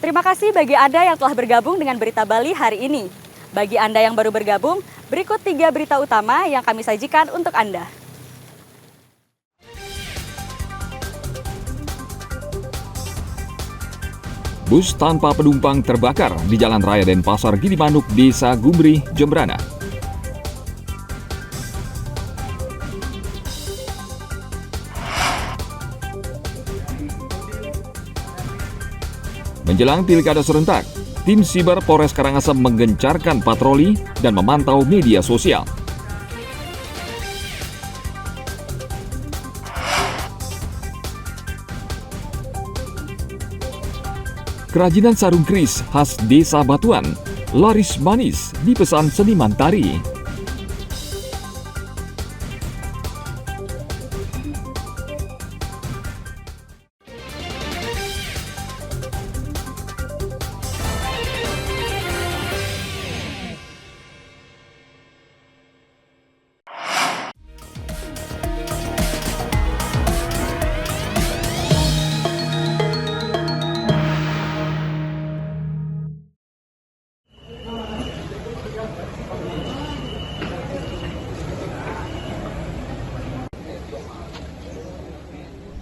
Terima kasih bagi Anda yang telah bergabung dengan Berita Bali hari ini. Bagi Anda yang baru bergabung, berikut 3 berita utama yang kami sajikan untuk Anda. Bus tanpa penumpang terbakar di Jalan Raya Denpasar Gilimanuk, Desa Gumri, Jembrana. Menjelang pilkada serentak, tim Siber Polres Karangasem menggencarkan patroli dan memantau media sosial. Kerajinan sarung keris khas Desa Batuan laris manis dipesan seniman tari.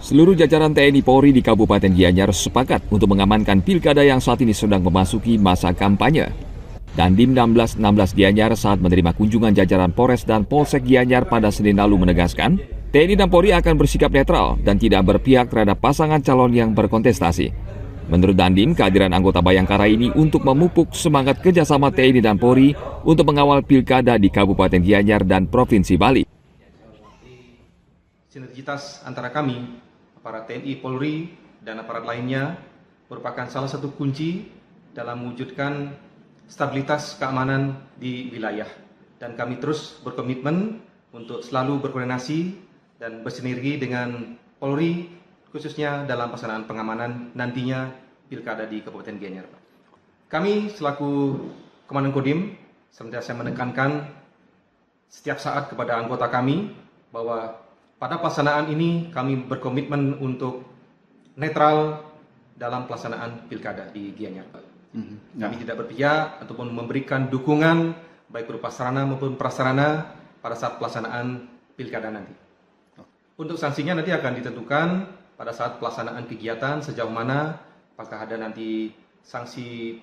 Seluruh jajaran TNI Polri di Kabupaten Gianyar sepakat untuk mengamankan pilkada yang saat ini sedang memasuki masa kampanye. Dandim 1616 Gianyar saat menerima kunjungan jajaran Polres dan Polsek Gianyar pada Senin lalu menegaskan, TNI dan Polri akan bersikap netral dan tidak berpihak terhadap pasangan calon yang berkontestasi. Menurut Dandim, kehadiran anggota Bayangkara ini untuk memupuk semangat kerjasama TNI dan Polri untuk mengawal pilkada di Kabupaten Gianyar dan Provinsi Bali. Sinergitas antara kami, aparat TNI, Polri, dan aparat lainnya merupakan salah satu kunci dalam mewujudkan stabilitas keamanan di wilayah. Dan kami terus berkomitmen untuk selalu berkoordinasi dan bersinergi dengan Polri, khususnya dalam pelaksanaan pengamanan nantinya pilkada di Kabupaten Gianyar. Kami selaku Komandan Kodim senantiasa menekankan setiap saat kepada anggota kami bahwa pada pelaksanaan ini kami berkomitmen untuk netral dalam pelaksanaan pilkada di Gianyar. Kami tidak berpihak ataupun memberikan dukungan baik berupa sarana maupun prasarana pada saat pelaksanaan pilkada nanti. Untuk sanksinya nanti akan ditentukan pada saat pelaksanaan kegiatan sejauh mana, apakah ada nanti sanksi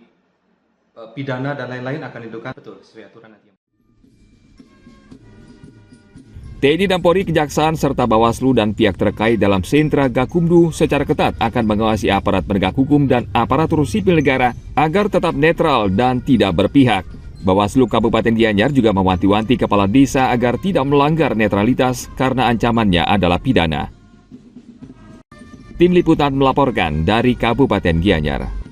pidana dan lain-lain akan ditentukan betul sesuai aturan nanti. TNI dan Polri, Kejaksaan, serta Bawaslu dan pihak terkait dalam sentra Gakumdu secara ketat akan mengawasi aparat penegak hukum dan aparatur sipil negara agar tetap netral dan tidak berpihak. Bawaslu Kabupaten Gianyar juga mewanti-wanti kepala desa agar tidak melanggar netralitas karena ancamannya adalah pidana. Tim Liputan melaporkan dari Kabupaten Gianyar.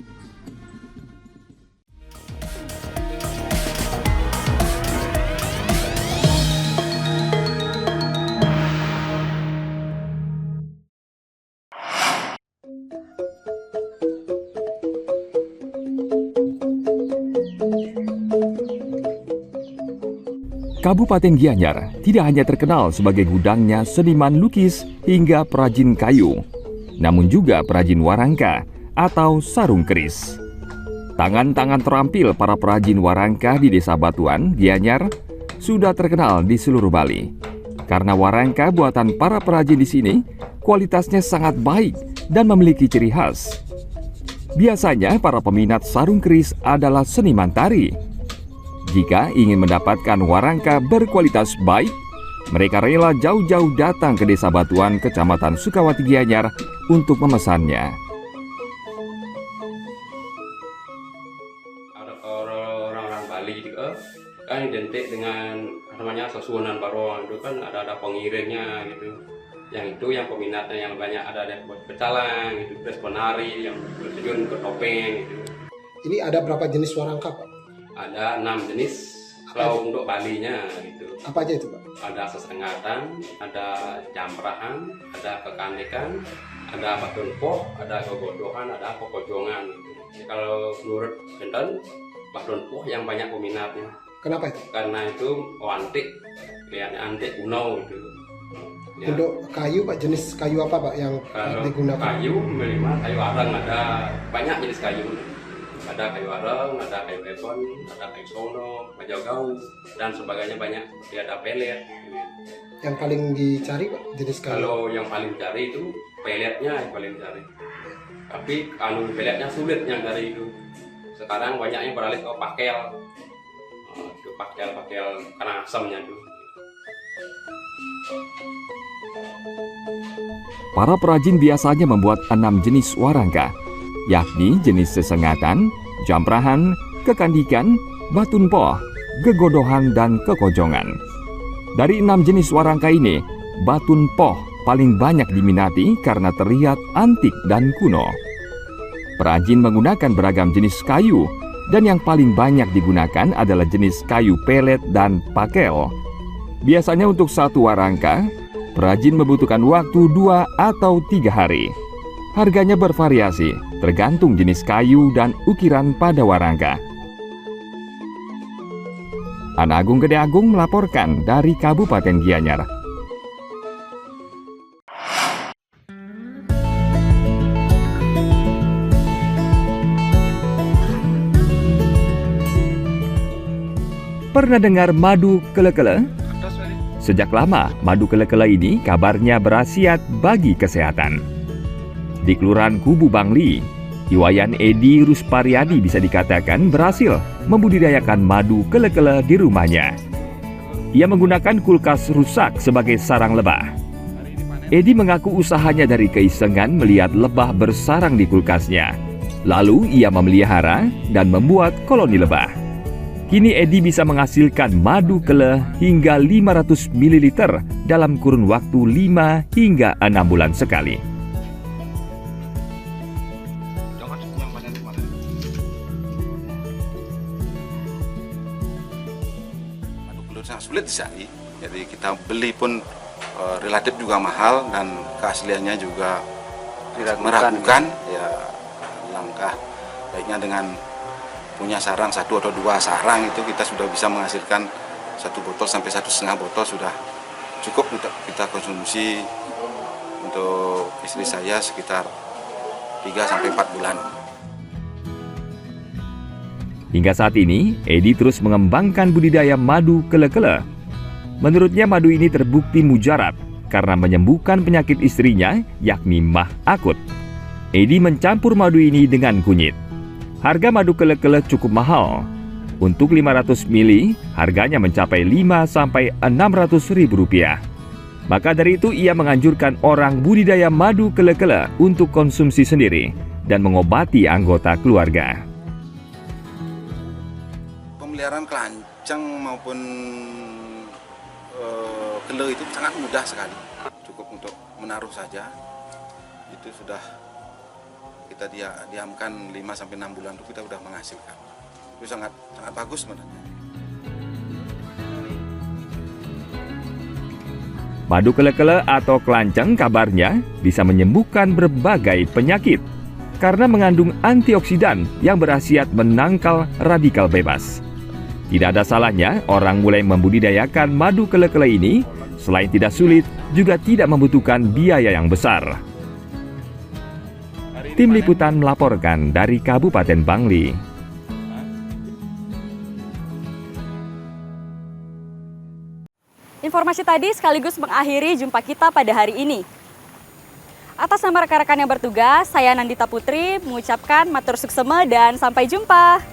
Kabupaten Gianyar tidak hanya terkenal sebagai gudangnya seniman lukis hingga perajin kayu, namun juga perajin warangka atau sarung keris. Tangan-tangan terampil para perajin warangka di Desa Batuan, Gianyar, sudah terkenal di seluruh Bali. Karena warangka buatan para perajin di sini kualitasnya sangat baik dan memiliki ciri khas. Biasanya para peminat sarung keris adalah seniman tari. Jika ingin mendapatkan warangka berkualitas baik, mereka rela jauh-jauh datang ke Desa Batuan, Kecamatan Sukawati Gianyar untuk memesannya. Orang-orang Bali juga kan identik dengan namanya Sasuanan Baron, itu kan ada pengiringnya gitu. Yang itu yang peminatnya yang banyak ada buat pecalang gitu, terus penari yang bertujuan ke topeng gitu. Ini ada berapa jenis warangka, Pak? Ada 6 jenis kalau untuk Balinya gitu. Apa aja itu, Pak? Ada sesengatan, ada jamprahan, ada kekanekan, ada batun poh, ada kegodohan, ada kokojongan gitu. Jadi kalau menurut Benten, batun poh yang banyak peminatnya. Kenapa itu? Karena itu antik, kayaknya antik kuno gitu. Ya. Untuk kayu, Pak, jenis kayu apa, Pak, yang Kalau digunakan? kayu, minimal kayu arang ada banyak jenis kayu. Ada kayu areng, ada kayu lepon, ada kayu sono, majagau, dan sebagainya banyak. Seperti ada pelet. Yang paling dicari Pak jenis kayu? Kalau yang paling cari itu peletnya yang paling cari. Tapi peletnya sulit yang dari itu. Sekarang banyaknya beralih ke pakel. Itu pakel karena asamnya itu. Para perajin biasanya membuat 6 jenis warangka, yakni jenis sesengatan, jamprahan, kekandikan, batun poh, gegodohan, dan kekojongan. Dari 6 jenis warangka ini, batun poh paling banyak diminati karena terlihat antik dan kuno. Perajin menggunakan beragam jenis kayu, dan yang paling banyak digunakan adalah jenis kayu pelet dan pakel. Biasanya untuk satu warangka, perajin membutuhkan waktu 2 atau 3 hari. Harganya bervariasi, tergantung jenis kayu dan ukiran pada warangka. Ana Agung Gede Agung melaporkan dari Kabupaten Gianyar. Pernah dengar madu kele-kele? Sejak lama, madu kele-kele ini kabarnya berkhasiat bagi kesehatan. Di Kelurahan Kubu Bangli, Iwayan Edi Ruspariadi bisa dikatakan berhasil membudidayakan madu kele-kele di rumahnya. Ia menggunakan kulkas rusak sebagai sarang lebah. Edi mengaku usahanya dari keisengan melihat lebah bersarang di kulkasnya. Lalu ia memelihara dan membuat koloni lebah. Kini Edi bisa menghasilkan madu kele hingga 500 ml dalam kurun waktu 5 hingga 6 bulan sekali. Madu kele sangat sulit dicari, jadi kita beli pun relatif juga mahal dan keasliannya juga meragukan. Ya, langkah baiknya dengan punya sarang 1 atau 2 sarang itu kita sudah bisa menghasilkan 1 botol sampai 1,5 botol sudah cukup untuk kita konsumsi. Untuk istri saya sekitar 3 sampai 4 bulan. Hingga saat ini, Edi terus mengembangkan budidaya madu kele-kele. Menurutnya madu ini terbukti mujarab karena menyembuhkan penyakit istrinya, yakni mah akut. Edi mencampur madu ini dengan kunyit. Harga madu kele-kele cukup mahal. Untuk 500 ml, harganya mencapai 5 sampai 600 ribu rupiah. Maka dari itu ia menganjurkan orang budidaya madu kele-kele untuk konsumsi sendiri dan mengobati anggota keluarga. Pemeliharaan kelanceng maupun kele itu sangat mudah sekali. Cukup untuk menaruh saja. Itu sudah kita diamkan 5 sampai 6 bulan itu kita sudah menghasilkan. Itu sangat bagus sebenarnya. Madu kele-kele atau kelanceng kabarnya bisa menyembuhkan berbagai penyakit karena mengandung antioksidan yang berkhasiat menangkal radikal bebas. Tidak ada salahnya orang mulai membudidayakan madu kele-kele ini, selain tidak sulit, juga tidak membutuhkan biaya yang besar. Tim Liputan melaporkan dari Kabupaten Bangli. Informasi tadi sekaligus mengakhiri jumpa kita pada hari ini. Atas nama rekan-rekan yang bertugas, saya Nandita Putri mengucapkan matur suksema dan sampai jumpa.